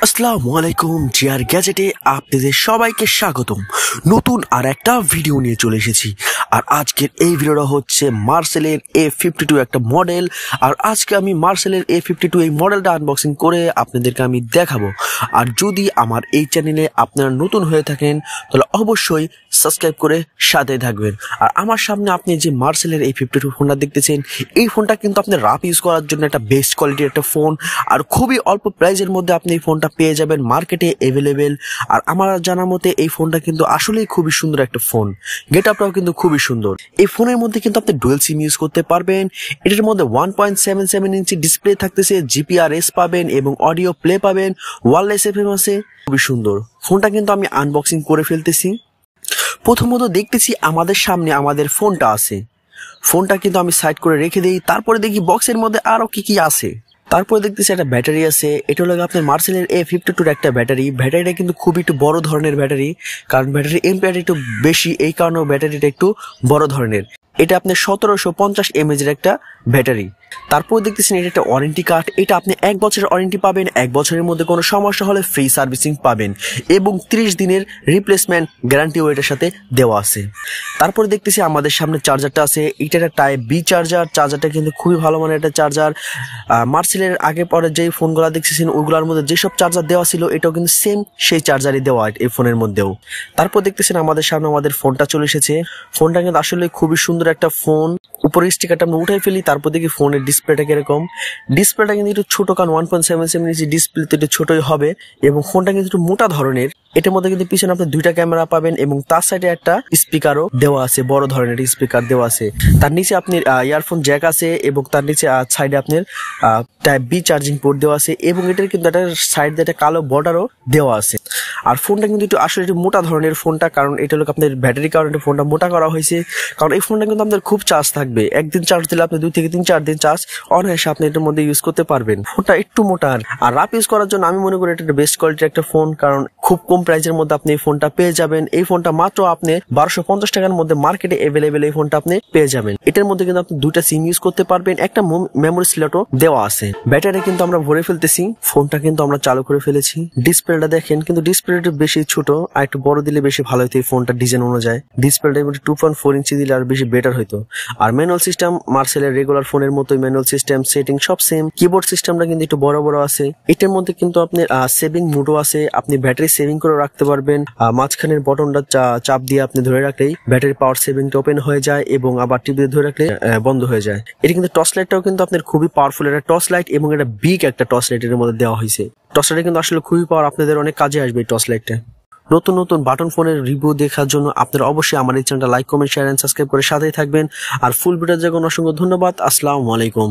আসসালামু আলাইকুম জিআর গ্যাজেটে আপনাদের সবাইকে স্বাগতম। নতুন আর একটা ভিডিও নিয়ে চলে এসেছি। আর আজকের এই ভিডিওটা হচ্ছে মার্সেলের A52 একটা মডেল। আর আজকে আমি মার্সেলের A52 এই মডেলটা আনবক্সিং করে আপনাদেরকে আমি দেখাবো। আর যদি আমার এই চ্যানেলে আপনারা নতুন হয়ে থাকেন তাহলে অবশ্যই সাবস্ক্রাইব করে সাথে থাকবেন। আর আমার সামনে আপনি যে মার্সেলের A52 ফোনটা দেখতেছেন, এই ফোনটা কিন্তু আপনি রাফ ইউজ করার জন্য একটা বেস্ট কোয়ালিটির একটা ফোন। আর খুবই অল্প প্রাইসের মধ্যে আপনি এই ফোনটা পেয়ে যাবেন মার্কেটে অ্যাভেলেবেল। আর আমার জানার মতে এই ফোনটা কিন্তু আসলেই খুবই সুন্দর একটা ফোন। গেট আপটাও কিন্তু খুবই সুন্দর। এই ফোনের মধ্যে কিন্তু আপনি ডুয়েল সিম ইউজ করতে পারবেন। এটার মধ্যে 1.77 ইঞ্চি ডিসপ্লে থাকতেছে, জিপিআরএস পাবেন এবং অডিও প্লে পাবেন, ওয়্যারলেস এফএম আছে। খুবই সুন্দর ফোনটা কিন্তু আমি আনবক্সিং করে ফেলতেছি। প্রথমত দেখতেছি আমাদের সামনে আমাদের ফোনটা আছে। ফোনটা কিন্তু আমি সাইড করে রেখে দিই। তারপরে দেখি বক্সের মধ্যে আরো কি কি আছে। তারপরে দেখতেছি একটা ব্যাটারি আছে। এটা হলো আপনার মার্সেলের A52 একটা ব্যাটারি। ব্যাটারিটা কিন্তু খুবই একটু বড় ধরনের ব্যাটারি, কারণ ব্যাটারি এমপিআর একটু বেশি, এই কারণে ব্যাটারিটা একটু বড় ধরনের। এটা আপনার 1750 mAh এর একটা ব্যাটারি। তারপর দেখতেছেন এটা একটা ওয়ারেন্টি কার্ড। এটা আপনি 1 বছরের ওয়ারেন্টি পাবেন। 1 বছরের মধ্যে কোনো সমস্যা হলে ফ্রি সার্ভিসিং পাবেন এবং 30 দিনের রিপ্লেসমেন্ট গ্যারান্টিও এটার সাথে দেওয়া আছে। তারপরে দেখতেছি আমাদের সামনে চার্জারটা আছে। এটা একটা টাইপ বি চার্জার। চার্জারটা কিন্তু খুবই ভালো মানের একটা চার্জার। মার্সেলের আগে পরে যে ফোনগুলো দেখতেছেন ওইগুলোর মধ্যে যেসব চার্জার দেওয়া ছিল এটাও কিন্তু সেম সেই চার্জারই দেওয়া এই ফোনের মধ্যেও। তারপর দেখতেছেন আমাদের সামনে আমাদের ফোনটা চলে এসেছে। ফোনটা কিন্তু আসলে খুবই সুন্দর একটা ফোন। উপরে স্টিকারটা আমরা উঠাই ফেলি, তারপর দেখি ফোনের ডিসপ্লেটা কিরকম। ডিসপ্লেটা কিন্তু একটু ছোট, কারণ 1.77 ইঞ্চি ডিসপ্লে তো একটু ছোটই হবে এবং ফোনটা কিন্তু একটু মোটা ধরনের। এটার মধ্যে কিন্তু পিছনে আপনি 2টা ক্যামেরা পাবেন এবং তার সাইডে একটা স্পিকারও দেওয়া আছে, বড় ধরনের স্পিকার দেওয়া আছে। তার নিচে আপনি ইয়ারফোন জ্যাক আছে এবং তার নিচে সাইডে আপনার টাইপ বি চার্জিং পোর্ট দেওয়া আছে এবং এটার কিন্তু একটা সাইড দিয়ে একটা কালো বর্ডারও দেওয়া আছে। আর ফোনটা কিন্তু একটু আসলে একটু মোটা ধরনের ফোনটা, কারণ এটা হলো আপনার ব্যাটারি কারণে ফোনটা মোটা করা হয়েছে। কারণ এই ফোনটা কিন্তু আপনার খুব চার্জ থাকবে। একদিন চার্জ দিলে আপনি 2 থেকে 4 দিন চার্জ অনায়াসে আপনি এটার মধ্যে ইউজ করতে পারবেন। ফোনটা একটু মোটা আর রাফ ইউজ করার জন্য আমি মনে করি এটা একটা বেস্ট কোয়ালিটির একটা ফোন, কারণ খুব কম প্রাইসের মধ্যে আপনি এই ফোনটা পেয়ে যাবেন। এই ফোনটা মাত্র আপনি 1250 টাকার মধ্যে মার্কেটে অ্যাভেলেবেল এই ফোনটা আপনি পেয়ে যাবেন। এটার মধ্যে কিন্তু আপনি 2টা সিম ইউজ করতে পারবেন, একটা মেমোরি স্লটও দেওয়া আছে। ব্যাটারি কিন্তু আমরা ভরে ফেলতেছি। ফোনটা কিন্তু আমরা চালু করে ফেলেছি। ডিসপ্লেটা দেখেন, কিন্তু ডিসপ্লেটা বেশি ছোট, আর একটু বড় দিলে বেশি ভালো হতো এই ফোনটা ডিজাইন অনুযায়ী। ডিসপ্লেটা 2.4 ইঞ্চি দিলে আর বেশি বেটার হতো। আর ম্যানুয়াল সিস্টেম মার্সেলের রেগুলার ফোনের মতোই ম্যানুয়াল সিস্টেম, সেটিং সব সেম। কিবোর্ড সিস্টেমটা কিন্তু একটু বড় বড় আছে। এটার মধ্যে কিন্তু আপনার সেভিং মোডও আছে, আপনি ব্যাটারি সেভিং করে রাখতে পারবেন। মাঝখানের বটনটা চাপ দিয়ে আপনি ধরে রাখলেই ব্যাটারি পাওয়ার সেভিংটা ওপেন হয়ে যায় এবং আবার টিপে ধরে রাখলে বন্ধ হয়ে যায়। এটা কিন্তু টর্চ লাইটটাও কিন্তু আপনার খুবই পাওয়ারফুল একটা টর্চ লাইট এবং এটা বিগ একটা টর্চ লাইট এর মধ্যে দেওয়া হয়েছে। টর্চ লাইট কিন্তু আসলে খুবই পাওয়ার, আপনাদের অনেক কাজে আসবে এই টর্চ লাইটটা। নতুন নতুন বাটন ফোনের রিভিউ দেখার জন্য আপনারা অবশ্যই আমার এই চ্যানেলটা like, comment, share and subscribe করে সাথেই থাকবেন। আর ফুল ভিডিওর জন্য অসংখ্য ধন্যবাদ। আসসালামু আলাইকুম।